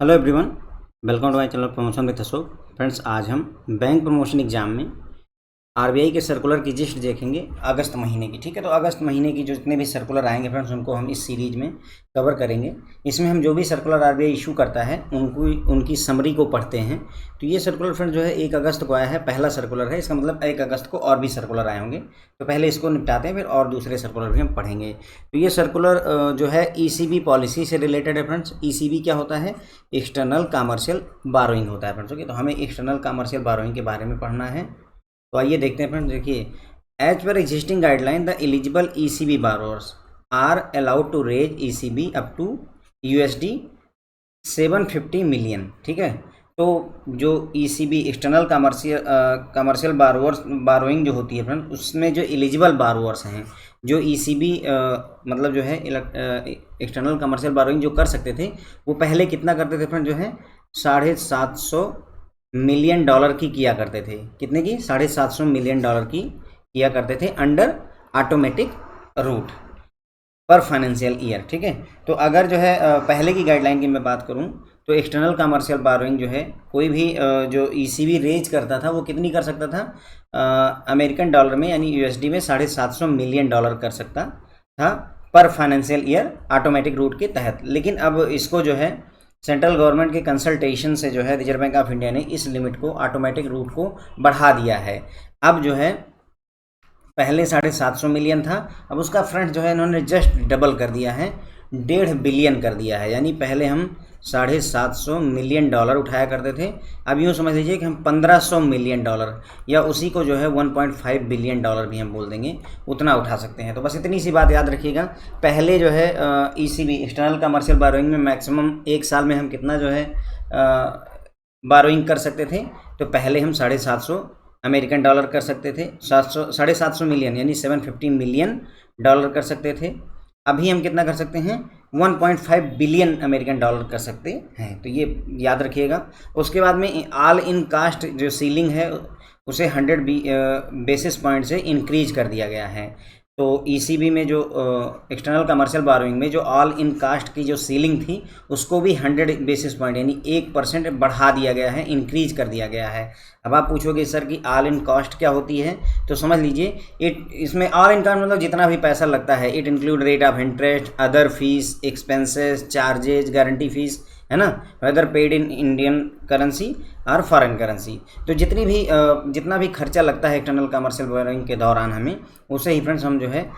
Hello everyone, welcome to my channel promotion with Ashok. Friends, आज हम bank promotion exam में RBI के circular की लिस्ट देखेंगे अगस्त महीने की। ठीक है, तो अगस्त महीने की जो जितने भी सर्कुलर आएंगे फ्रेंड्स, उनको हम इस सीरीज में कवर करेंगे। इसमें हम जो भी सर्कुलर आरबीआई इशू करता है उनकी समरी को पढ़ते हैं। तो ये सर्कुलर फ्रेंड्स जो है 1 अगस्त को आया है, पहला सर्कुलर है। इसका मतलब 1 अगस्त को और भी सर्कुलर आए होंगे। तो पहले इसको निपटाते हैं, फिर और दूसरे सर्कुलर भी हम पढ़ेंगे। तो ये सर्कुलर जो है ईसीबी पॉलिसी से रिलेटेड है फ्रेंड्स। ईसीबी क्या होता है? एक्सटर्नल कमर्शियल बारोइंग होता है फ्रेंड्स। ओके, तो हमें एक्सटर्नल कमर्शियल बारोइंग के बारे में पढ़ना है। तो आइए देखते हैं फ्रेंड्स। देखिए, as per existing guideline the eligible ECB borrowers are allowed to raise ECB up to USD 750 million. ठीक है, तो जो ईसीबी एक्सटर्नल कमर्शियल बारोइंग जो होती है फ्रेंड, उसमें जो एलिजिबल बारोअर्स हैं, जो ईसीबी मतलब जो है एक्सटर्नल कमर्शियल बारोइंग जो कर सकते थे, वो पहले कितना करते थे फ्रेंड? जो है $750 मिलियन की किया करते थे। कितने की? $750 मिलियन की किया करते थे अंडर ऑटोमेटिक रूट पर फाइनेंशियल ईयर। ठीक है, तो अगर जो है पहले की गाइडलाइन की मैं बात करूं, तो एक्सटर्नल कमर्शियल बारोइंग जो है कोई भी जो ईसीबी रेज करता था वो कितनी कर सकता था? अमेरिकन डॉलर में यानी USD में $750 मिलियन कर सकता था पर फाइनेंशियल ईयर ऑटोमेटिक रूट के तहत। लेकिन अब इसको जो है सेंट्रल गवर्नमेंट के कंसल्टेशन से जो है रिजर्व बैंक ऑफ इंडिया ने इस लिमिट को, ऑटोमेटिक रूट को बढ़ा दिया है। अब जो है पहले 750 मिलियन था, अब उसका फ्रंट जो है इन्होंने जस्ट डबल कर दिया है, 1.5 बिलियन कर दिया है। यानी पहले हम $750 मिलियन उठाया करते थे, अब यूँ समझ लीजिए कि हम $1500 मिलियन या उसी को जो है $1.5 बिलियन भी हम बोल देंगे, उतना उठा सकते हैं। तो बस इतनी सी बात याद रखिएगा। पहले जो है ईसीबी एक्सटर्नल कमर्शियल बारोइंग में मैक्सिमम एक साल में हम कितना जो है बारोइंग कर सकते थे? तो पहले हम 750 अमेरिकन डॉलर कर सकते थे, 750 मिलियन यानी 750 मिलियन डॉलर कर सकते थे। अभी हम कितना कर सकते हैं? 1.5 बिलियन अमेरिकन डॉलर कर सकते हैं। तो ये याद रखिएगा। उसके बाद में ऑल इन कास्ट जो सीलिंग है उसे 100 बेसिस पॉइंट से इंक्रीज कर दिया गया है। तो ईसीबी में जो एक्सटर्नल कमर्शियल बारोइंग में जो ऑल इन कास्ट की जो सीलिंग थी उसको भी 100 बेसिस पॉइंट यानी 1% बढ़ा दिया गया है, इंक्रीज कर दिया गया है। अब आप पूछोगे सर कि ऑल इन कॉस्ट क्या होती है? तो समझ लीजिए, इसमें ऑल इन कॉस्ट मतलब जितना भी पैसा लगता है, it include rate of interest, other fees, expenses, charges, guarantee fees, है ना, whether paid in Indian currency और फॉरेन करेंसी। तो जितना भी खर्चा लगता है एक्सटर्नल कमर्शियल बारोइंग के दौरान हमें, उसे ही फ्रेंड्स हम जो है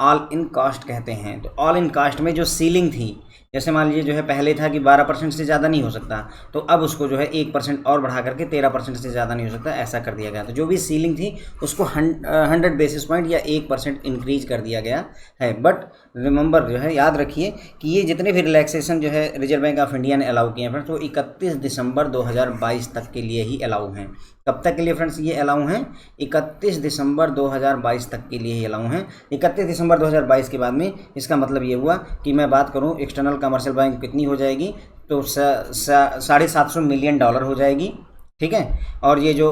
ऑल इन कॉस्ट कहते हैं। तो ऑल इन कॉस्ट में जो सीलिंग थी, जैसे मान लीजिए जो है पहले था कि 12% से ज़्यादा नहीं हो सकता, तो अब उसको जो है 1% और बढ़ा करके 13% से ज़्यादा नहीं हो सकता, ऐसा कर दिया गया। तो जो भी सीलिंग थी उसको 100 बेसिस पॉइंट या 1% इंक्रीज कर दिया गया है। बट रिमेंबर, जो है याद रखिए कि ये जितने भी रिलैक्सेशन जो है रिजर्व बैंक ऑफ इंडिया ने अलाउ किए हैं फ्रेंड्स, वो 31 दिसंबर 2022 तक के लिए ही अलाउ हैं। कब तक के लिए फ्रेंड्स ये अलाउ हैं? 31 दिसंबर 2022 तक के लिए ही अलाउ हैं। 31 दिसंबर 2022 के बाद में इसका मतलब ये हुआ कि मैं बात करूं एक्सटर्नल कमर्शियल बारोइंग कितनी हो जाएगी, तो $750 मिलियन हो जाएगी। ठीक है, और ये जो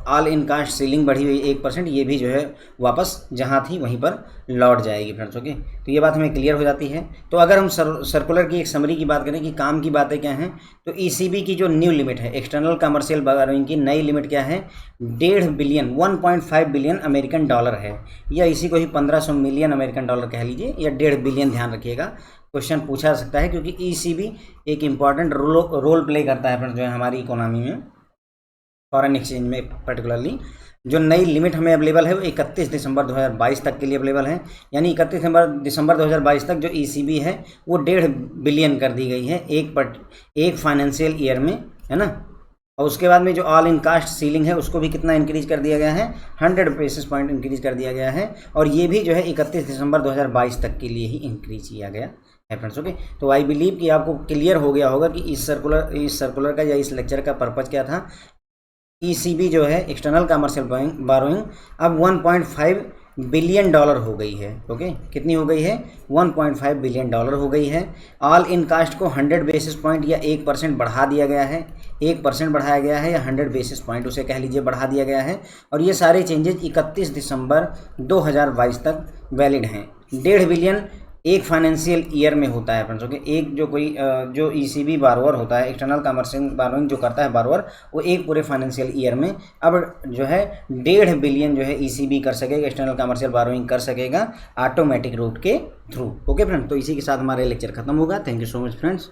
ऑल इन कास्ट सीलिंग बढ़ी हुई 1%, ये भी जो है वापस जहाँ थी वहीं पर लौट जाएगी फ्रेंड्स। ओके, तो ये बात हमें क्लियर हो जाती है। तो अगर हम सर्कुलर की एक समरी की बात करें कि काम की बातें क्या हैं, तो ईसीबी की जो न्यू लिमिट है एक्सटर्नल कमर्शियल बारोइंग की, नई लिमिट क्या है? 1.5 बिलियन 1.5 बिलियन अमेरिकन डॉलर है, या इसी को ही 1500 मिलियन अमेरिकन डॉलर कह लीजिए, या 1.5 बिलियन, ध्यान रखिएगा। क्वेश्चन पूछा जा सकता है क्योंकि ईसीबी एक इंपॉर्टेंट रोल प्ले करता है फ्रेंड्स जो है हमारी इकोनॉमी में, फॉरेन एक्सचेंज में पर्टिकुलरली। जो नई लिमिट हमें अवेलेबल है वो 31 दिसंबर 2022 तक के लिए अवेलेबल है। यानी 31 दिसंबर 2022 तक जो ईसीबी है वो 1.5 बिलियन कर दी गई है एक फाइनेंशियल ईयर में, है ना। और उसके बाद में जो ऑल इन कास्ट सीलिंग है उसको भी कितना इंक्रीज कर दिया गया है? 100 बेसिस पॉइंट इंक्रीज कर दिया गया है, और ये भी जो है 31 दिसंबर 2022 तक के लिए ही इंक्रीज किया गया है फ्रेंड्स। ओके, तो आई बिलीव कि आपको क्लियर हो गया होगा कि इस सर्कुलर का या इस लेक्चर का पर्पज़ क्या था। ईसीबी जो है एक्सटर्नल कमर्शियल बारोइंग अब 1.5 बिलियन डॉलर हो गई है। ओके, कितनी हो गई है? 1.5 बिलियन डॉलर हो गई है। ऑल इन कास्ट को 100 बेसिस पॉइंट या 1% बढ़ा दिया गया है, 1% बढ़ाया गया है, या 100 बेसिस पॉइंट उसे कह लीजिए बढ़ा दिया गया है। और ये सारे चेंजेस 31 दिसंबर 2022 तक वैलिड हैं। 1.5 बिलियन एक फाइनेंशियल ईयर में होता है फ्रेंड्स। ओके, एक जो कोई जो ईसीबी बारोअर होता है, एक्सटर्नल कमर्शियल बारोइंग जो करता है बारोअर, वो एक पूरे फाइनेंशियल ईयर में अब जो है 1.5 बिलियन जो है ईसीबी कर सकेगा, एक्सटर्नल कमर्शियल बारोइंग कर सकेगा ऑटोमेटिक रूट के थ्रू। ओके फ्रेंड्स, तो इसी के साथ हमारा लेक्चर खत्म होगा। Thank you so much friends.